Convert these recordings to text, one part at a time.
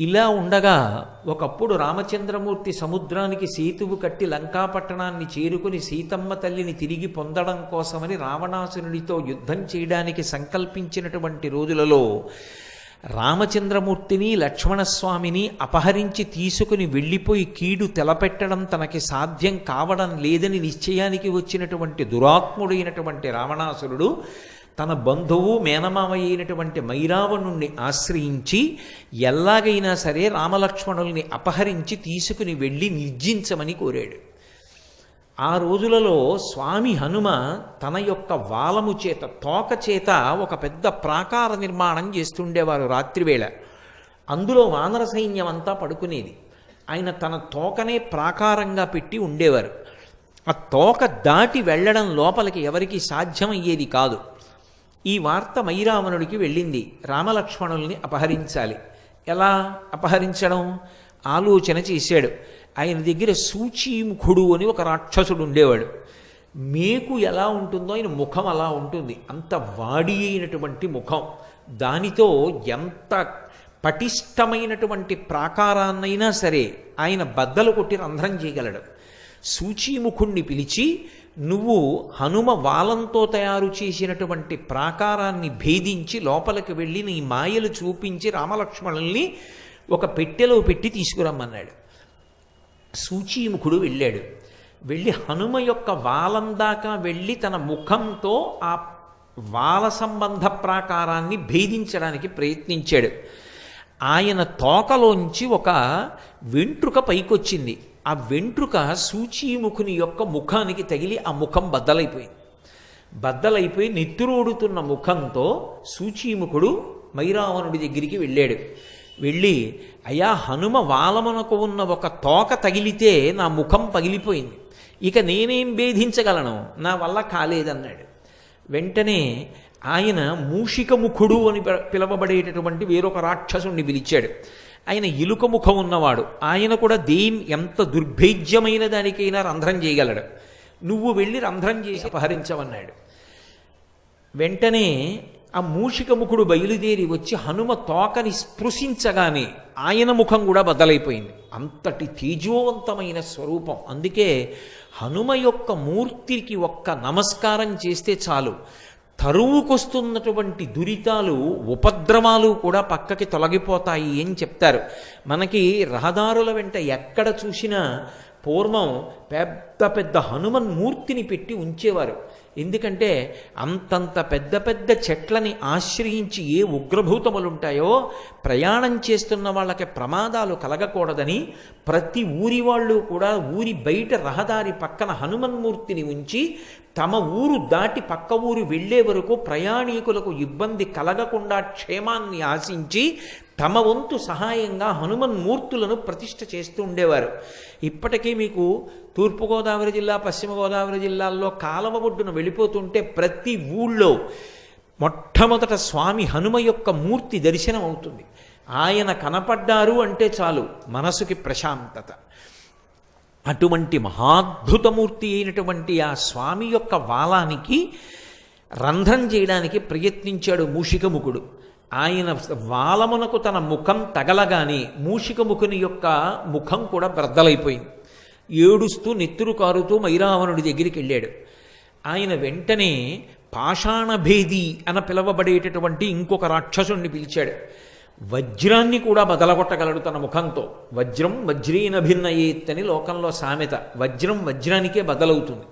ఇలా ఉండగా ఒకప్పుడు రామచంద్రమూర్తి సముద్రానికి సేతువు కట్టి లంకాపట్టణాన్ని చేరుకుని సీతమ్మ తల్లిని తిరిగి పొందడం కోసమని రావణాసురుడితో యుద్ధం చేయడానికి సంకల్పించినటువంటి రోజులలో రామచంద్రమూర్తిని లక్ష్మణస్వామిని అపహరించి తీసుకుని వెళ్ళిపోయి కీడు తెలపెట్టడం తనకి సాధ్యం కావడం లేదని నిశ్చయానికి వచ్చినటువంటి దురాత్ముడైనటువంటి రావణాసురుడు తన బంధువు మేనమామ అయినటువంటి మైరావణుణ్ణి ఆశ్రయించి ఎలాగైనా సరే రామలక్ష్మణుల్ని అపహరించి తీసుకుని వెళ్ళి నిర్జించమని కోరాడు. ఆ రోజులలో స్వామి హనుమ తన యొక్క వాలము చేత తోక చేత ఒక పెద్ద ప్రాకార నిర్మాణం చేస్తుండేవారు రాత్రివేళ. అందులో వానర సైన్యం అంతా పడుకునేది. ఆయన తన తోకనే ప్రాకారంగా పెట్టి ఉండేవారు. ఆ తోక దాటి వెళ్ళడం లోపలికి ఎవరికి సాధ్యమయ్యేది కాదు. ఈ వార్త మైరావణుడికి వెళ్ళింది. రామలక్ష్మణుల్ని అపహరించాలి. ఎలా అపహరించడం ఆలోచన చేశాడు. ఆయన దగ్గర సూచీముఖుడు అని ఒక రాక్షసుడు ఉండేవాడు. మేకు ఎలా ఉంటుందో ఆయన ముఖం అలా ఉంటుంది. అంత వాడి అయినటువంటి ముఖం. దానితో ఎంత పటిష్టమైనటువంటి ప్రాకారాన్నైనా సరే ఆయన బద్దలు కొట్టి రంధ్రం చేయగలడు. సూచీముఖుణ్ణి పిలిచి, నువ్వు హనుమ వాలంతో తయారు చేసినటువంటి ప్రాకారాన్ని భేదించి లోపలికి వెళ్ళి నీ మాయలు చూపించి రామలక్ష్మణుల్ని ఒక పెట్టెలో పెట్టి తీసుకురమ్మన్నాడు. సూచీముఖుడు వెళ్ళాడు. వెళ్ళి హనుమ యొక్క వాలం దాకా వెళ్ళి తన ముఖంతో ఆ వాల సంబంధ ప్రాకారాన్ని భేదించడానికి ప్రయత్నించాడు. ఆయన తోకలోంచి ఒక వెంట్రుక పైకొచ్చింది. ఆ వెంట్రుక సూచీముఖుని యొక్క ముఖానికి తగిలి ఆ ముఖం బద్దలైపోయి నెత్తురోడుతున్న ముఖంతో సూచీముఖుడు మైరావణుడి దగ్గరికి వెళ్ళాడు. వెళ్ళి, అయ్యా, హనుమ వాలమునకు ఉన్న ఒక తోక తగిలితే నా ముఖం పగిలిపోయింది, ఇక నేనేం భేదించగలను, నా వల్ల కాలేదన్నాడు. వెంటనే ఆయన మూషికముఖుడు అని పిలవబడేటటువంటి వేరొక రాక్షసుణ్ణి పిలిచాడు. ఆయన ఇలుక ముఖం ఉన్నవాడు. ఆయన కూడా ఎంత దుర్భేద్యమైన దానికైనా రంధ్రం చేయగలడు. నువ్వు వెళ్ళి రంధ్రం చేసి అపహరించమన్నాడు. వెంటనే ఆ మూషికముఖుడు బయలుదేరి వచ్చి హనుమ తోకని స్పృశించగానే ఆయన ముఖం కూడా బద్దలైపోయింది. అంతటి తేజోవంతమైన స్వరూపం. అందుకే హనుమ యొక్క మూర్తికి ఒక్క నమస్కారం చేస్తే చాలు, తరువుకొస్తున్నటువంటి దురితాలు ఉపద్రవాలు కూడా పక్కకి తొలగిపోతాయి అని చెప్తారు. మనకి రహదారుల వెంట ఎక్కడ చూసినా పూర్వం పెద్ద పెద్ద హనుమన్ మూర్తిని పెట్టి ఉంచేవారు. ఎందుకంటే అంతంత పెద్ద పెద్ద చెట్లని ఆశ్రయించి ఏ ఉగ్రభూతములుంటాయో ప్రయాణం చేస్తున్న వాళ్ళకి ప్రమాదాలు కలగకూడదని ప్రతి ఊరి వాళ్ళు కూడా ఊరి బయట రహదారి పక్కన హనుమన్మూర్తిని ఉంచి తమ ఊరు దాటి పక్క ఊరు వెళ్లే వరకు ప్రయాణికులకు ఇబ్బంది కలగకుండా క్షేమాన్ని ఆశించి తమ వంతు సహాయంగా హనుమన్మూర్తులను ప్రతిష్ఠ చేస్తూ ఉండేవారు. ఇప్పటికీ మీకు తూర్పుగోదావరి జిల్లా, పశ్చిమ గోదావరి జిల్లాల్లో కాలవ ఒడ్డున వెళ్ళిపోతుంటే ప్రతి ఊళ్ళో మొట్టమొదట స్వామి హనుమ యొక్క మూర్తి దర్శనం అవుతుంది. ఆయన కనపడ్డారు అంటే చాలు మనసుకి ప్రశాంతత. అటువంటి మహాద్భుతమూర్తి అయినటువంటి ఆ స్వామి యొక్క వాలానికి రంధ్రం చేయడానికి ప్రయత్నించాడు మూషికముఖుడు. ఆయన వాలమునకు తన ముఖం తగలగానే మూషికముఖుని యొక్క ముఖం కూడా బ్రద్దలైపోయింది. ఏడుస్తూ నెత్తురు కారుతూ మైరావణుడి దగ్గరికి వెళ్ళాడు. ఆయన వెంటనే పాషాణభేది అన పిలవబడేటటువంటి ఇంకొక రాక్షసుణ్ణి పిలిచాడు. వజ్రాన్ని కూడా బదలగొట్టగలడు తన ముఖంతో. వజ్రం వజ్రేన భిన్నయేత్ అని లోకంలో సామెత. వజ్రం వజ్రానికే బదలవుతుంది.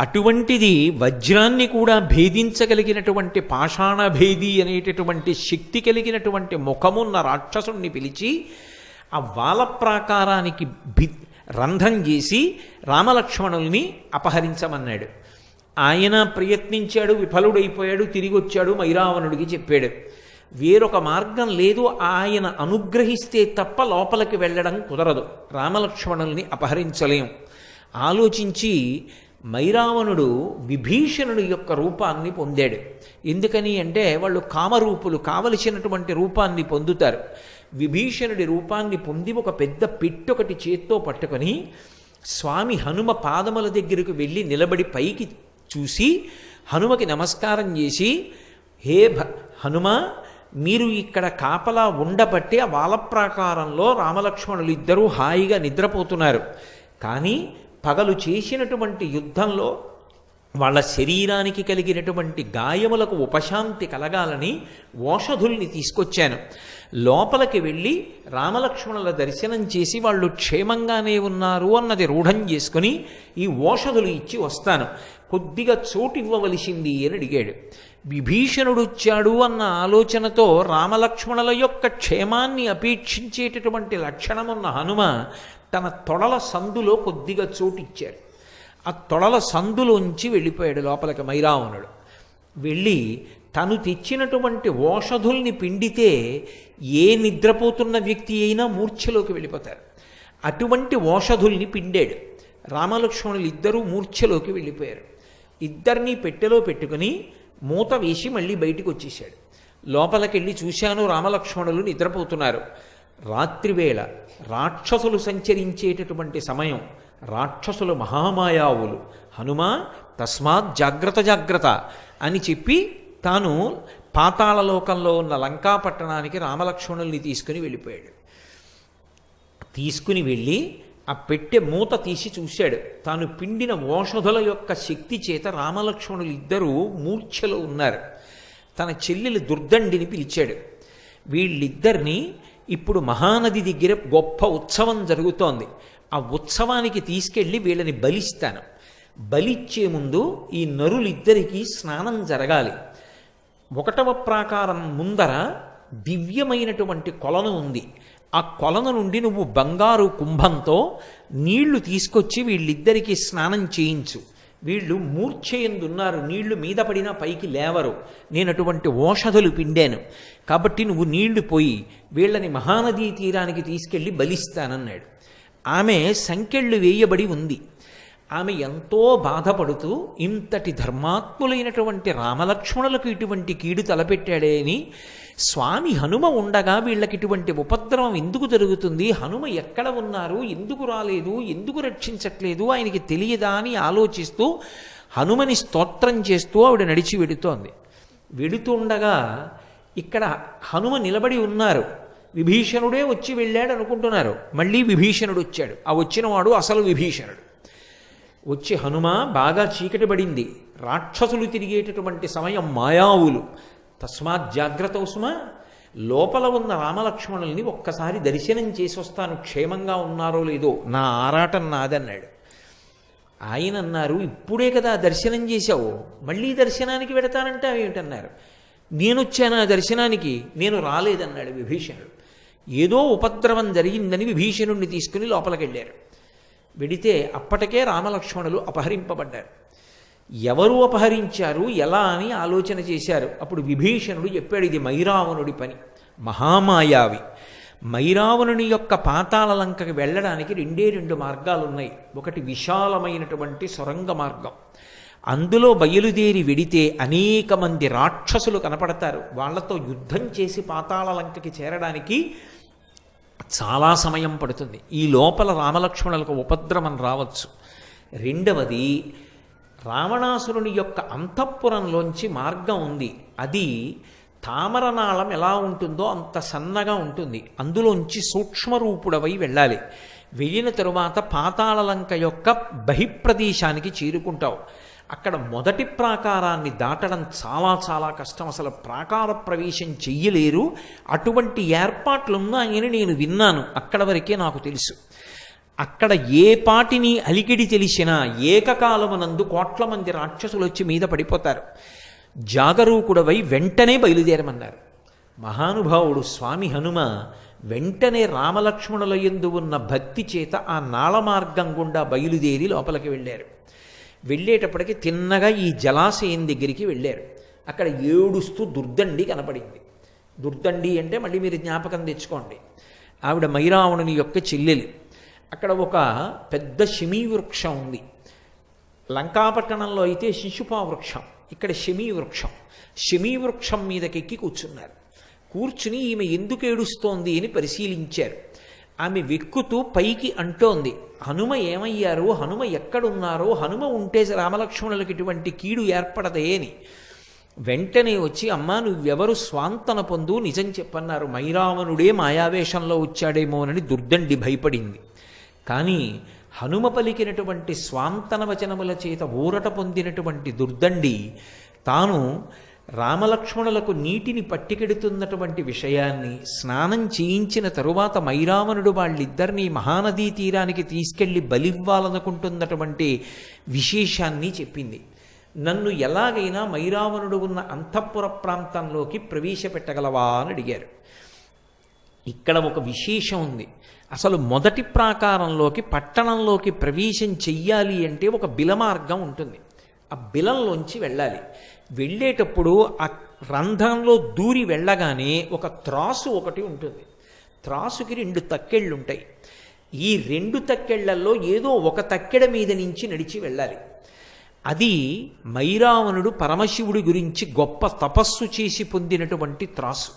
అటువంటిది వజ్రాన్ని కూడా భేదించగలిగినటువంటి పాషాణభేది అనేటటువంటి శక్తి కలిగినటువంటి ముఖమున్న రాక్షసుణ్ణి పిలిచి ఆ వాల ప్రాకారానికి రంధ్రం చేసి రామలక్ష్మణుల్ని అపహరించమన్నాడు. ఆయన ప్రయత్నించాడు, విఫలుడైపోయాడు. తిరిగి వచ్చాడు, మైరావణుడికి చెప్పాడు. వేరొక మార్గం లేదు, ఆయన అనుగ్రహిస్తే తప్ప లోపలికి వెళ్ళడం కుదరదు, రామలక్ష్మణుల్ని అపహరించలేం. ఆలోచించి మైరావణుడు విభీషణుడి యొక్క రూపాన్ని పొందాడు. ఎందుకని అంటే వాళ్ళు కామరూపులు, కావలసినటువంటి రూపాన్ని పొందుతారు. విభీషణుడి రూపాన్ని పొంది ఒక పెద్ద పెట్టొకటి చేత్తో పట్టుకొని స్వామి హనుమ పాదముల దగ్గరకు వెళ్ళి నిలబడి పైకి చూసి హనుమకి నమస్కారం చేసి, హే హనుమ, మీరు ఇక్కడ కాపలా ఉండబట్టి ఆ వాళ్ళ ప్రాకారంలో రామలక్ష్మణులు ఇద్దరూ హాయిగా నిద్రపోతున్నారు. కానీ పగలు చేసినటువంటి యుద్ధంలో వాళ్ళ శరీరానికి కలిగినటువంటి గాయములకు ఉపశాంతి కలగాలని ఓషధుల్ని తీసుకొచ్చాను. లోపలికి వెళ్ళి రామలక్ష్మణుల దర్శనం చేసి వాళ్ళు క్షేమంగానే ఉన్నారు అన్నది రూఢం చేసుకుని ఈ ఓషధులు ఇచ్చి వస్తాను, కొద్దిగా చోటు ఇవ్వవలసింది అని అడిగాడు. విభీషణుడు వచ్చాడు అన్న ఆలోచనతో రామలక్ష్మణుల యొక్క క్షేమాన్ని అపేక్షించేటటువంటి లక్షణమున్న హనుమ తన తొడల సందులో కొద్దిగా చోటు ఇచ్చాడు. ఆ తొడల సందులోంచి వెళ్ళిపోయాడు లోపలికి మైరావణుడు. వెళ్ళి తను తెచ్చినటువంటి ఓషధుల్ని పిండితే ఏ నిద్రపోతున్న వ్యక్తి అయినా మూర్ఛలోకి వెళ్ళిపోతారు. అటువంటి ఓషధుల్ని పిండాడు. రామలక్ష్మణులు ఇద్దరూ మూర్ఛలోకి వెళ్ళిపోయారు. ఇద్దరినీ పెట్టెలో పెట్టుకుని మూత వేసి మళ్ళీ బయటికి వచ్చేసాడు. లోపలికెళ్ళి చూశాను, రామలక్ష్మణులు నిద్రపోతున్నారు. రాత్రివేళ రాక్షసులు సంచరించేటటువంటి సమయం. రాక్షసులు మహామాయావులు. హనుమా తస్మాత్ జాగ్రత్త జాగ్రత్త అని చెప్పి తాను పాతాళలోకంలో ఉన్న లంకాపట్టణానికి రామలక్ష్మణుల్ని తీసుకుని వెళ్ళిపోయాడు. తీసుకుని వెళ్ళి ఆ పెట్టె మూత తీసి చూశాడు. తాను పిండిన ఓషధుల యొక్క శక్తి చేత రామలక్ష్మణులు ఇద్దరూ మూర్ఛలో ఉన్నారు. తన చెల్లెలు దుర్దండిని పిలిచాడు. వీళ్ళిద్దరినీ ఇప్పుడు మహానది దగ్గర గొప్ప ఉత్సవం జరుగుతోంది. ఆ ఉత్సవానికి తీసుకెళ్ళి వీళ్ళని బలిస్తాను. బలిచ్చే ముందు ఈ నరులిద్దరికీ స్నానం జరగాలి. 1వ ప్రాకారం ముందర దివ్యమైనటువంటి కొలను ఉంది. ఆ కొలను నుండి నువ్వు బంగారు కుంభంతో నీళ్లు తీసుకొచ్చి వీళ్ళిద్దరికీ స్నానం చేయించు. వీళ్ళు మూర్ఛయందున్నారు, నీళ్లు మీద పడినా పైకి లేవరు. నేను అటువంటి ఓషధులు పిండాను కాబట్టి నువ్వు నీళ్లు పోయి వీళ్ళని మహానదీ తీరానికి తీసుకెళ్ళి బలిస్తానన్నాడు. ఆమె సంకెళ్ళు వేయబడి ఉంది. ఆమె ఎంతో బాధపడుతూ ఇంతటి ధర్మాత్ములైనటువంటి రామలక్ష్మణులకు ఇటువంటి కీడు తలపెట్టాడే అని, స్వామి హనుమ ఉండగా వీళ్ళకి ఇటువంటి ఉపద్రవం ఎందుకు జరుగుతుంది, హనుమ ఎక్కడ ఉన్నారు, ఎందుకు రాలేదు, ఎందుకు రక్షించట్లేదు, ఆయనకి తెలియదా అని ఆలోచిస్తూ హనుమని స్తోత్రం చేస్తూ ఆవిడ నడిచి వెడుతోంది. వెడుతుండగా ఇక్కడ హనుమ నిలబడి ఉన్నారు. విభీషణుడే వచ్చి వెళ్ళాడు అనుకుంటున్నారు. మళ్ళీ విభీషణుడు వచ్చాడు. ఆ వచ్చినవాడు అసలు విభీషణుడు. వచ్చి హనుమ బాగా చీకటి పడింది, రాక్షసులు తిరిగేటటువంటి సమయం, మాయావులు, తస్మాత్ జాగ్రత్త ఉస్మ, లోపల ఉన్న రామలక్ష్మణుల్ని ఒక్కసారి దర్శనం చేసి వస్తాను, క్షేమంగా ఉన్నారో లేదో, నా ఆరాటం నాదన్నాడు. ఆయన అన్నారు, ఇప్పుడే కదా దర్శనం చేశావు, మళ్ళీ దర్శనానికి వెడతానంటే ఏమిటన్నారు. నేనొచ్చాను ఆ దర్శనానికి, నేను రాలేదన్నాడు విభీషణుడు. ఏదో ఉపద్రవం జరిగిందని విభీషణుడిని తీసుకుని లోపలికి వెళ్ళారు. వెడితే అప్పటికే రామలక్ష్మణులు అపహరింపబడ్డారు. ఎవరు అపహరించారు, ఎలా అని ఆలోచన చేశారు. అప్పుడు విభీషణుడు చెప్పాడు, ఇది మైరావణుడి పని, మహామాయావి. మైరావణుని యొక్క పాతాళ లంకకి వెళ్ళడానికి 2 మార్గాలు ఉన్నాయి. ఒకటి విశాలమైనటువంటి సొరంగ మార్గం, అందులో బయలుదేరి వెడితే అనేక మంది రాక్షసులు కనపడతారు. వాళ్లతో యుద్ధం చేసి పాతాళ లంకకి చేరడానికి చాలా సమయం పడుతుంది. ఈ లోపల రామలక్ష్మణులకు ఉపద్రవం రావచ్చు. రెండవది, రావణాసురుని యొక్క అంతఃపురంలోంచి మార్గం ఉంది. అది తామరనాళం ఎలా ఉంటుందో అంత సన్నగా ఉంటుంది. అందులోంచి సూక్ష్మరూపుడవై వెళ్ళాలి. వెళ్ళిన తరువాత పాతాళలంక యొక్క బహిప్రదేశానికి చేరుకుంటావు. అక్కడ మొదటి ప్రాకారాన్ని దాటడం చాలా చాలా కష్టం, అసలు ప్రాకార ప్రవేశం చెయ్యలేరు. అటువంటి ఏర్పాట్లున్నాయని నేను విన్నాను, అక్కడ వరకే నాకు తెలుసు. అక్కడ ఏ పాటిని అలికిడి తెలిసినా ఏకకాలమునందు కోట్ల మంది రాక్షసులు వచ్చి మీద పడిపోతారు. జాగరూకుడవై వెంటనే బయలుదేరమన్నారు. మహానుభావుడు స్వామి హనుమ వెంటనే రామలక్ష్మణుల యందు ఉన్న భక్తి చేత ఆ నాళ మార్గం గుండా బయలుదేరి లోపలికి వెళ్ళారు. వెళ్ళేటప్పటికి తిన్నగా ఈ జలాశయం దగ్గరికి వెళ్ళారు. అక్కడ ఏడుస్తూ దుర్దండి కనపడింది. దుర్దండి అంటే మళ్ళీ మీరు జ్ఞాపకం తెచ్చుకోండి, ఆవిడ మైరావణుని యొక్క చెల్లెలు. అక్కడ ఒక పెద్ద శమీ వృక్షం ఉంది. లంకాపట్టణంలో అయితే శిశుపా వృక్షం, ఇక్కడ శమీ వృక్షం. శమీ వృక్షం మీదకెక్కి కూర్చున్నారు. కూర్చుని ఈమె ఎందుకు ఏడుస్తోంది అని పరిశీలించారు. ఆమె వెక్కుతూ పైకి అంటోంది, హనుమ ఏమయ్యారు, హనుమ ఎక్కడున్నారో, హనుమ ఉంటే రామలక్ష్మణులకు ఇటువంటి కీడు ఏర్పడదే అని. వెంటనే వచ్చి అమ్మా నువ్వెవరు స్వాంతన పొందు నిజం చెప్పన్నారు, మైరావణుడే మాయావేషంలో వచ్చాడేమోనని దుర్దండి భయపడింది. కానీ హనుమ పలికినటువంటి స్వాంతన వచనముల చేత ఊరట పొందినటువంటి దుర్దండి తాను రామలక్ష్మణులకు నీటిని పట్టికెడుతున్నటువంటి విషయాన్ని స్నానం చేయించిన తరువాత మైరావణుడు వాళ్ళిద్దరినీ మహానదీ తీరానికి తీసుకెళ్లి బలివ్వాలనుకుంటున్నటువంటి విశేషాన్ని చెప్పింది. నన్ను ఎలాగైనా మైరావణుడు ఉన్న అంతఃపుర ప్రాంతంలోకి ప్రవేశపెట్టగలవా అని అడిగారు. ఇక్కడ ఒక విశేషం ఉంది. అసలు మొదటి ప్రాకారంలోకి పట్టణంలోకి ప్రవేశం చెయ్యాలి అంటే ఒక బిలమార్గం ఉంటుంది. ఆ బిలంలోంచి వెళ్ళాలి. వెళ్ళేటప్పుడు ఆ రంధ్రంలో దూరి వెళ్ళగానే ఒక త్రాసు ఒకటి ఉంటుంది. త్రాసుకి 2 తక్కెళ్ళు ఉంటాయి. ఈ 2 తక్కెళ్లలో ఏదో ఒక తక్కెడ మీద నుంచి నడిచి వెళ్ళాలి. అది మైరావణుడు పరమశివుడి గురించి గొప్ప తపస్సు చేసి పొందినటువంటి త్రాసు.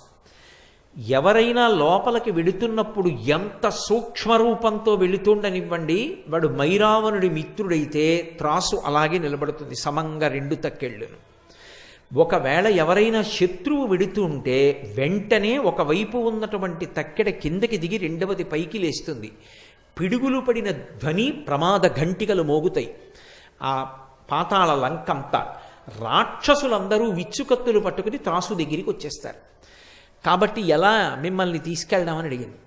ఎవరైనా లోపలికి వెడుతున్నప్పుడు ఎంత సూక్ష్మరూపంతో వెళుతుండనివ్వండి, వాడు మైరావణుడి మిత్రుడైతే త్రాసు అలాగే నిలబడుతుంది సమంగా 2 తక్కెళ్ళును. ఒకవేళ ఎవరైనా శత్రువు వెడుతుంటే వెంటనే ఒకవైపు ఉన్నటువంటి తక్కెడ కిందకి దిగి రెండవది పైకి లేస్తుంది. పిడుగులు పడిన ధ్వని ప్రమాద ఘంటికలు మోగుతాయి. ఆ పాతాళ లంకంతా రాక్షసులందరూ విచ్చుకత్తులు పట్టుకుని త్రాసు దగ్గరికి వచ్చేస్తారు. కాబట్టి ఎలా మిమ్మల్ని తీసుకెళ్దామని అడిగింది.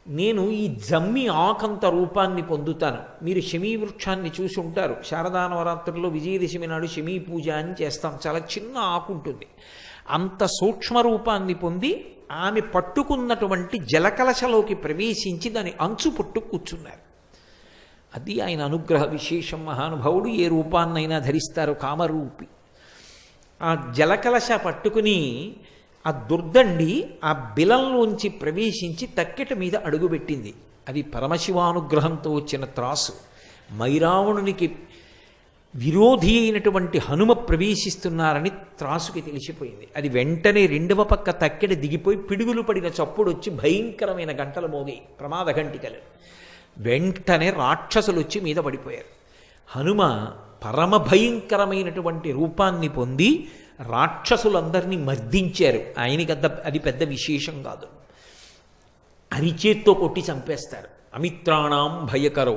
నేను ఈ జమ్మి ఆకంత రూపాన్ని పొందుతాను. మీరు శమీ వృక్షాన్ని చూసి ఉంటారు. శారదా నవరాత్రుల్లో విజయదశమి నాడు శమీ పూజ అని చేస్తాం. చాలా చిన్న ఆకు ఉంటుంది. అంత సూక్ష్మ రూపాన్ని పొంది ఆమె పట్టుకున్నటువంటి జలకలశలోకి ప్రవేశించి దాని అంచు పట్టు కూర్చున్నారు. అది ఆయన అనుగ్రహ విశేషం. మహానుభావుడు ఏ రూపాన్నైనా ధరిస్తారు, కామరూపి. ఆ జలకలశ పట్టుకుని ఆ దుర్దండి ఆ బిలంలోంచి ప్రవేశించి తక్కెట మీద అడుగుపెట్టింది. అది పరమశివానుగ్రహంతో వచ్చిన త్రాసు. మైరావణునికి విరోధి అయినటువంటి హనుమ ప్రవేశిస్తున్నారని త్రాసుకి తెలిసిపోయింది. అది వెంటనే 2వ పక్క తక్కెడ దిగిపోయి పిడుగులు పడిన చప్పుడు వచ్చి భయంకరమైన గంటలు మోగాయి, ప్రమాద గంటికలు. వెంటనే రాక్షసులు వచ్చి మీద పడిపోయారు. హనుమ పరమ భయంకరమైనటువంటి రూపాన్ని పొంది రాక్షసులందరినీ మర్దించారు. ఆయనకి అది పెద్ద విశేషం కాదు. అరిచేత్తో కొట్టి చంపేస్తారు. అమిత్రాణం భయకరో